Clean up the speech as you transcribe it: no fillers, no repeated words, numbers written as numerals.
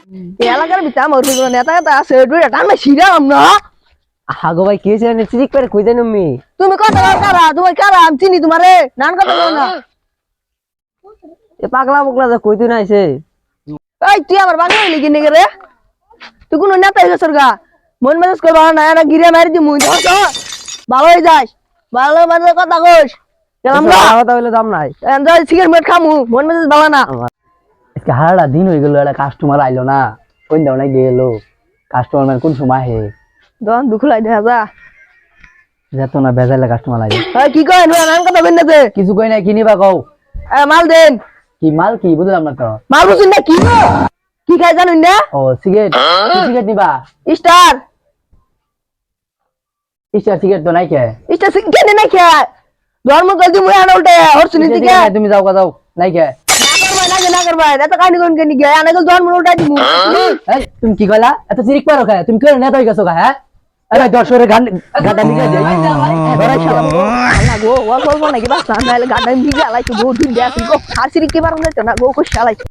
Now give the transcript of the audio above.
এলাকার ভিতরে আমার নেতা নেতা আছে টানা ছিড়াম না। আগো ভাই কে ছিলেন চিরিক করে কই জানো মি তুমি কথা বল কারা তুমি কারা আমি চিনি তোমারে নান কথা বল না। এ পাগলা পাগলা যা কই তুই নাইছে এই তুই আমার বাংলা লিখি নি রে তুই কোন নেতা হয়ে গেছর গা মন মেজাজ করবা না না গিরে মারি দি মুই ভালো হয়ে যাস ভালো মানে কথা কইস গেলাম না কথা বলে দাম নাই এনজয় সিগারেট খামু মন মেজাজ ভালো না। আজকে হারাটা দিন হয়ে গেল একটা কাস্টমার আইলো না কোন দাও নাই গেল কাস্টমার মানে কোন সময় হে দন দুখলাই দেখা যা যেত না বেজাইলে কাস্টমার লাগে এই কি কই নান কথা বল না যে কিছু কই না কিনিবা কও মাল দেন কি মাল কি বুঝলাম না তো মাল বুঝুন না কি কি খাই জানুন না ও সিগারেট কি সিগারেট নিবা স্টার স্টার সিগারেট তো নাই কে স্টার কেনে না খা ধর্ম গদি মুই আনা উল্টে হরছুনি থেকে তুমি যাও যাও নাই কে না করবাই এত কাহিনী কোন কেনি গে আনা গল ধর্ম উল্টাই দিমু। এই তুমি কি কইলা এত চিরিক পারো খায় তুমি কেন নেতা হই গেছো গা হ্যাঁ আরে দর্শকের গান গাটা নিয়ে যাই ধরাই শালা না গো ওয়া বলবো নাকি বাস না নাইলে গাডান দিকে আলাই তো গো দিন দেয়া গো হাসিরি কি পারন না গো কো শালাই